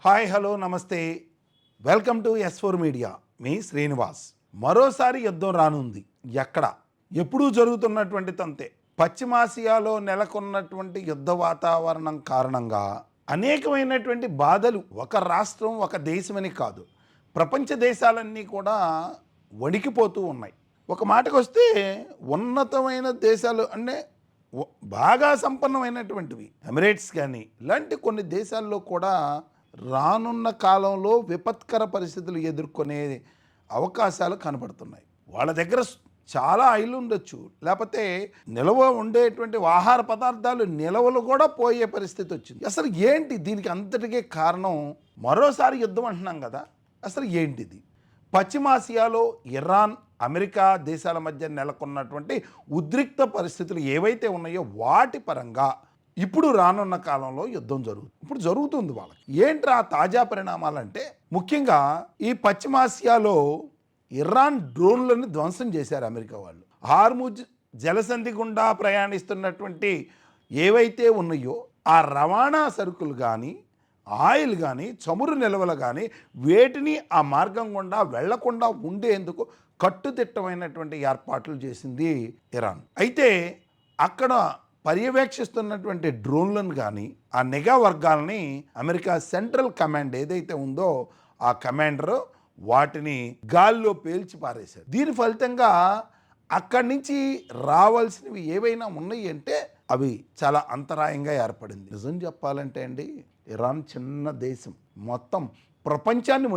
Hi hello నమస్తే welcome to S4 media. మీ శ్రీనివాస్. మరోసారి యుద్ధం రానుంది. ఎక్కడ ఎప్పుడూ జరుగుతున్నటువంటి తంతే. పశ్చిమాసియాలో నెలకొన్నటువంటి యుద్ధ వాతావరణం కారణంగా అనేకమైనటువంటి బాధలు ఒక రాష్ట్రం ఒక దేశమని కాదు, ప్రపంచ దేశాలన్నీ కూడా వణికిపోతూ ఉన్నాయి. ఒక మాటకు వస్తే ఉన్నతమైన దేశాలు అంటే బాగా సంపన్నమైనటువంటివి ఎమిరేట్స్ కానీ ఇలాంటి కొన్ని దేశాల్లో కూడా రానున్న కాలంలో విపత్కర పరిస్థితులు ఎదుర్కొనే అవకాశాలు కనబడుతున్నాయి. వాళ్ళ దగ్గర చాలా ఆయిల్ ఉండొచ్చు, లేకపోతే నిల్వ ఉండేటువంటి ఆహార పదార్థాలు నిల్వలు కూడా పోయే పరిస్థితి వచ్చింది. అసలు ఏంటి దీనికి అంతటికే కారణం? మరోసారి యుద్ధం అంటున్నాం కదా, అసలు ఏంటిది? పశ్చిమాసియాలో ఇరాన్ అమెరికా దేశాల మధ్య నెలకొన్నటువంటి ఉద్రిక్త పరిస్థితులు ఏవైతే ఉన్నాయో వాటి పరంగా ఇప్పుడు రానున్న కాలంలో యుద్ధం ఇప్పుడు జరుగుతుంది. వాళ్ళకి ఏంట్రా తాజా పరిణామాలంటే, ముఖ్యంగా ఈ పశ్చిమాసియాలో ఇరాన్ డ్రోన్లను ధ్వంసం చేశారు అమెరికా వాళ్ళు. హార్ముజ్ జలసంధి గుండా ప్రయాణిస్తున్నటువంటి ఏవైతే ఉన్నాయో ఆ రవాణా సరుకులు కానీ ఆయిల్ కానీ చమురు నిల్వలు కానీ వేటిని ఆ మార్గం గుండా వెళ్లకుండా ఉండేందుకు కట్టుదిట్టమైనటువంటి ఏర్పాట్లు చేసింది ఇరాన్. అయితే అక్కడ పర్యవేక్షిస్తున్నటువంటి డ్రోన్లను కానీ ఆ నిఘా వర్గాలని అమెరికా సెంట్రల్ కమాండ్ ఏదైతే ఉందో ఆ కమాండర్ వాటిని గాల్లో పేల్చి పారేశారు. దీని ఫలితంగా అక్కడి నుంచి రావాల్సినవి ఏవైనా ఉన్నాయి అంటే అవి చాలా అంతరాయంగా ఏర్పడింది. నిజం చెప్పాలంటే అండి, ఇరాన్ చిన్న దేశం మొత్తం ప్రపంచాన్ని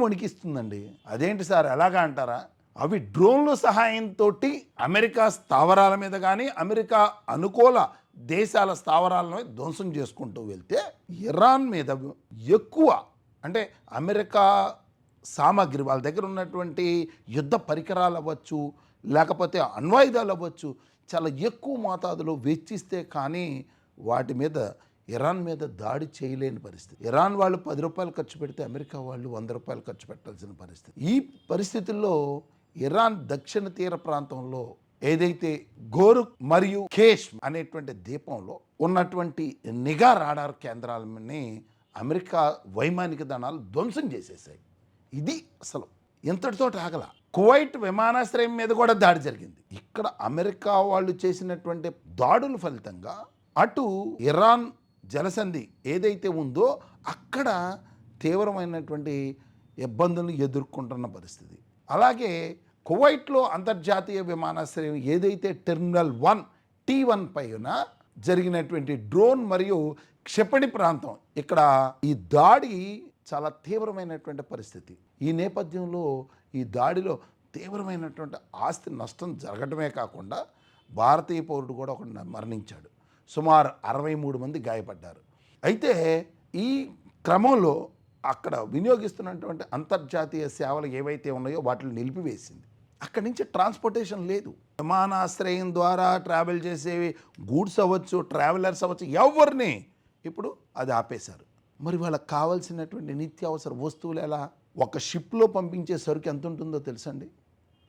వణికిస్తుందండి. అదేంటి సార్ ఎలాగా అంటారా? అవి డ్రోన్ల సహాయంతో అమెరికా స్థావరాల మీద కానీ అమెరికా అనుకూల దేశాల స్థావరాలను ధ్వంసం చేసుకుంటూ వెళ్తే ఇరాన్ మీద ఎక్కువ అంటే అమెరికా సామాగ్రి వాళ్ళ దగ్గర ఉన్నటువంటి యుద్ధ పరికరాలు అవ్వచ్చు, లేకపోతే అణ్వాయుధాలు అవ్వచ్చు, చాలా ఎక్కువ మోతాదులో వెచ్చిస్తే కానీ వాటి మీద ఇరాన్ మీద దాడి చేయలేని పరిస్థితి. ఇరాన్ వాళ్ళు 10 రూపాయలు ఖర్చు పెడితే అమెరికా వాళ్ళు 100 రూపాయలు ఖర్చు పెట్టాల్సిన పరిస్థితి. ఈ పరిస్థితుల్లో ఇరాన్ దక్షిణ తీర ప్రాంతంలో ఏదైతే గోరుక్ మరియు ఖేష్ అనేటువంటి ద్వీపంలో ఉన్నటువంటి నిఘా రాడార్ కేంద్రాలని అమెరికా వైమానిక దళాలు ధ్వంసం చేసేసాయి. ఇది అసలు ఇంతటితో ఆగల. కువైట్ విమానాశ్రయం మీద కూడా దాడి జరిగింది. ఇక్కడ అమెరికా వాళ్ళు చేసినటువంటి దాడుల ఫలితంగా అటు ఇరాన్ జలసంధి ఏదైతే ఉందో అక్కడ తీవ్రమైనటువంటి ఇబ్బందులను ఎదుర్కొంటున్న పరిస్థితి. అలాగే కువైట్లో అంతర్జాతీయ విమానాశ్రయం ఏదైతే టెర్మినల్ 1 T1 పైన జరిగినటువంటి డ్రోన్ మరియు క్షిపణి ప్రాంతం, ఇక్కడ ఈ దాడి చాలా తీవ్రమైనటువంటి పరిస్థితి. ఈ నేపథ్యంలో ఈ దాడిలో తీవ్రమైనటువంటి ఆస్తి నష్టం జరగడమే కాకుండా భారతీయ పౌరుడు కూడా ఒకడు మరణించాడు. సుమారు 63 మంది గాయపడ్డారు. అయితే ఈ క్రమంలో అక్కడ వినియోగిస్తున్నటువంటి అంతర్జాతీయ సేవలు ఏవైతే ఉన్నాయో వాటిని నిలిపివేసింది. అక్కడి నుంచి ట్రాన్స్పోర్టేషన్ లేదు. విమానాశ్రయం ద్వారా ట్రావెల్ చేసేవి గూడ్స్ అవ్వచ్చు, ట్రావెలర్స్ అవ్వచ్చు, ఎవరిని ఇప్పుడు అది ఆపేశారు. మరి వాళ్ళకి కావాల్సినటువంటి నిత్యావసర వస్తువులు ఎలా? ఒక షిప్లో పంపించే సరుకు ఎంత ఉంటుందో తెలుసండి?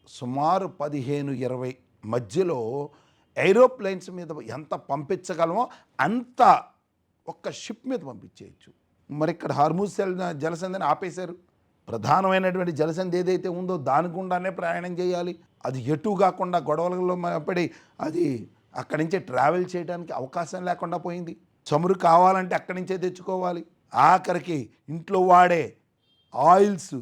సుమారు 15-20 మధ్యలో ఏరోప్లేన్స్ మీద ఎంత పంపించగలమో అంత ఒక్క షిప్ మీద పంపించేయచ్చు. మరి ఇక్కడ హార్ముజ్ జలసంధిని ఆపేశారు. ప్రధానమైనటువంటి జలసంధి ఏదైతే ఉందో దాని గుండానే ప్రయాణం చేయాలి. అది ఎటు కాకుండా గొడవలలో పడి అది అక్కడి నుంచే ట్రావెల్ చేయడానికి అవకాశం లేకుండా పోయింది. చమురు కావాలంటే అక్కడి నుంచే తెచ్చుకోవాలి. ఆఖరికి ఇంట్లో వాడే ఆయిల్స్,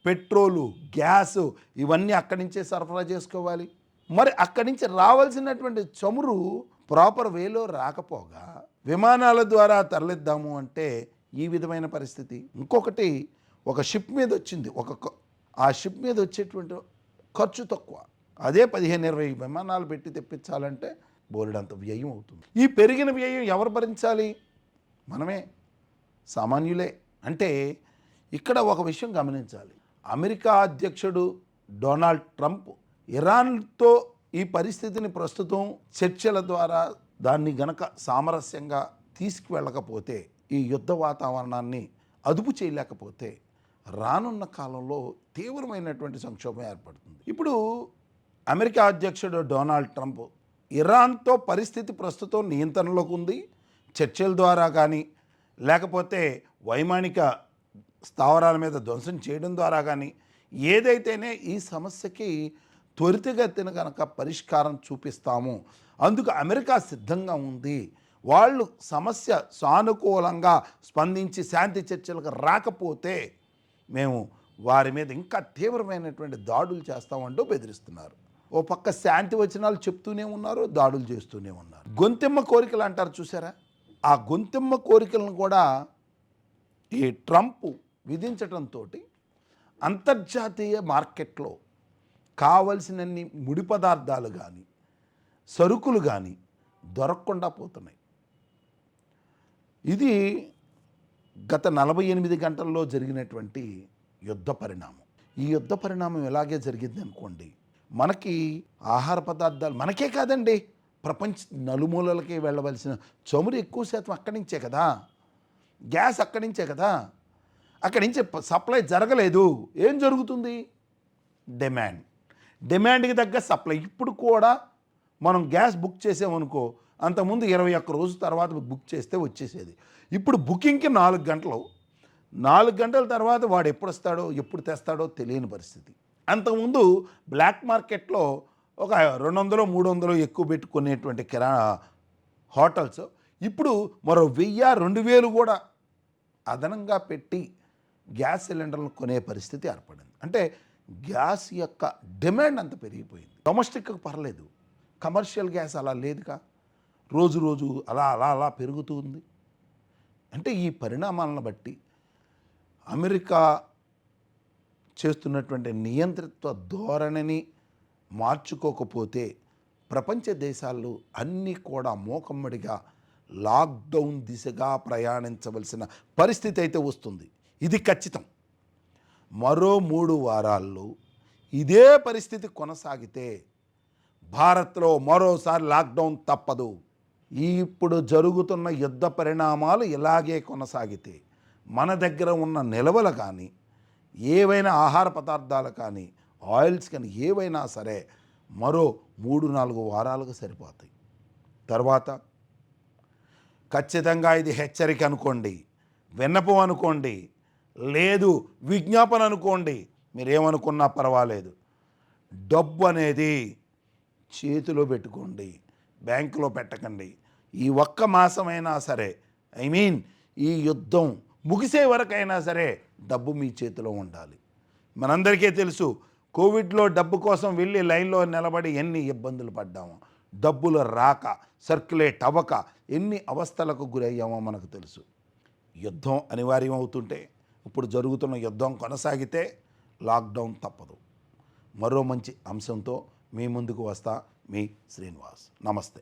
పెట్రోలు, గ్యాసు ఇవన్నీ అక్కడి నుంచే సరఫరా చేసుకోవాలి. మరి అక్కడి నుంచి రావాల్సినటువంటి చమురు ప్రాపర్ వేలో రాకపోగా విమానాల ద్వారా తరలిద్దాము అంటే ఈ విధమైన పరిస్థితి. ఇంకొకటి, ఒక షిప్ మీద వచ్చింది, ఆ షిప్ మీద వచ్చేటువంటి ఖర్చు తక్కువ. అదే 15-20 విమానాలు పెట్టి తెప్పించాలంటే బోలెడంత వ్యయం అవుతుంది. ఈ పెరిగిన వ్యయం ఎవరు భరించాలి? మనమే, సామాన్యులే. అంటే ఇక్కడ ఒక విషయం గమనించాలి. అమెరికా అధ్యక్షుడు డొనాల్డ్ ట్రంప్ ఇరాన్తో ఈ పరిస్థితిని ప్రస్తుతం చర్చల ద్వారా దాన్ని గనక సామరస్యంగా తీసుకువెళ్ళకపోతే, ఈ యుద్ధ వాతావరణాన్ని అదుపు చేయలేకపోతే రానున్న కాలంలో తీవ్రమైనటువంటి సంక్షోభం ఏర్పడుతుంది. ఇప్పుడు అమెరికా అధ్యక్షుడు డొనాల్డ్ ట్రంప్ ఇరాన్తో పరిస్థితి ప్రస్తుతం నియంత్రణలోకి ఉంది. చర్చల ద్వారా కానీ లేకపోతే వైమానిక స్థావరాల మీద ధ్వంసం చేయడం ద్వారా కానీ ఏదైతేనే ఈ సమస్యకి త్వరితగతిన కనుక పరిష్కారం చూపిస్తాము. అందుకు అమెరికా సిద్ధంగా ఉంది. వాళ్ళు సమస్య సానుకూలంగా స్పందించి శాంతి చర్చలకు రాకపోతే మేము వారి మీద ఇంకా తీవ్రమైనటువంటి దాడులు చేస్తామంటూ బెదిరిస్తున్నారు. ఓ పక్క శాంతి వచనాలు చెప్తూనే ఉన్నారు, దాడులు చేస్తూనే ఉన్నారు. గొంతెమ్మ కోరికలు అంటారు చూసారా, ఆ గొంతెమ్మ కోరికలను కూడా ఈ ట్రంప్ విధించడంతో అంతర్జాతీయ మార్కెట్లో కావలసినన్ని ముడి పదార్థాలు కానీ సరుకులు కానీ దొరకకుండా పోతున్నాయి. ఇది గత 48 గంటల్లో జరిగినటువంటి యుద్ధ పరిణామం. ఈ యుద్ధ పరిణామం ఇలాగే జరిగింది అనుకోండి, మనకి ఆహార పదార్థాలు మనకే కాదండి, ప్రపంచ నలుమూలలకి వెళ్ళవలసిన చమురు ఎక్కువ శాతం అక్కడి నుంచే కదా, గ్యాస్ అక్కడి నుంచే కదా, అక్కడి నుంచి సప్లై జరగలేదు. ఏం జరుగుతుంది? డిమాండ్కి తగ్గ సప్లై. ఇప్పుడు కూడా మనం గ్యాస్ బుక్ చేసామనుకో, అంతకుముందు 21 రోజు తర్వాత బుక్ చేస్తే వచ్చేసేది. ఇప్పుడు బుకింగ్కి 4 గంటలు. 4 గంటల తర్వాత వాడు ఎప్పుడు వస్తాడో ఎప్పుడు తెస్తాడో తెలియని పరిస్థితి. అంతకుముందు బ్లాక్ మార్కెట్లో ఒక 200 300 ఎక్కువ పెట్టుకునేటువంటి హోటల్స్ ఇప్పుడు మరో 1000 2000 కూడా అదనంగా పెట్టి గ్యాస్ సిలిండర్లు కొనే పరిస్థితి ఏర్పడింది. అంటే గ్యాస్ యొక్క డిమాండ్ అంత పెరిగిపోయింది. డొమెస్టిక్ పర్లేదు, కమర్షియల్ గ్యాస్ అలా లేదుగా, రోజు రోజు అలా అలా అలా పెరుగుతుంది. అంటే ఈ పరిణామాలను బట్టి అమెరికా చేస్తున్నటువంటి నియంత్రిత్వ ధోరణిని మార్చుకోకపోతే ప్రపంచ దేశాలు అన్నీ కూడా మూకమ్మడిగా లాక్డౌన్ దిశగా ప్రయాణించవలసిన పరిస్థితి అయితే వస్తుంది. ఇది ఖచ్చితం. మరో 3 వారాల్లో ఇదే పరిస్థితి కొనసాగితే భారత్లో మరోసారి లాక్డౌన్ తప్పదు. ఇప్పుడు జరుగుతున్న యుద్ధ పరిణామాలు ఇలాగే కొనసాగితే మన దగ్గర ఉన్న నిల్వలు కానీ ఏవైనా ఆహార పదార్థాలు కానీ ఆయిల్స్ కానీ ఏవైనా సరే మరో 3-4 వారాలకు సరిపోతాయి. తర్వాత ఖచ్చితంగా ఇది హెచ్చరిక అనుకోండి, విన్నపం అనుకోండి, లేదు విజ్ఞాపన అనుకోండి, మీరేమనుకున్నా పర్వాలేదు. డబ్బు అనేది చేతిలో పెట్టుకోండి, బ్యాంకులో పెట్టకండి. ఈ ఒక్క మాసమైనా సరే, ఈ యుద్ధం ముగిసే వరకైనా సరే డబ్బు మీ చేతిలో ఉండాలి. మనందరికీ తెలుసు, కోవిడ్లో డబ్బు కోసం వెళ్ళి లైన్లో నిలబడి ఎన్ని ఇబ్బందులు పడ్డామో, డబ్బులు రాక సర్క్యులేట్ అవ్వక ఎన్ని అవస్థలకు గురయ్యామో మనకు తెలుసు. యుద్ధం అనివార్యం అవుతుంటే ఇప్పుడు జరుగుతున్న యుద్ధం కొనసాగితే లాక్డౌన్ తప్పదు. మరో మంచి అంశంతో మీ ముందుకు వస్తా. మీ శ్రీనివాస్. నమస్తే.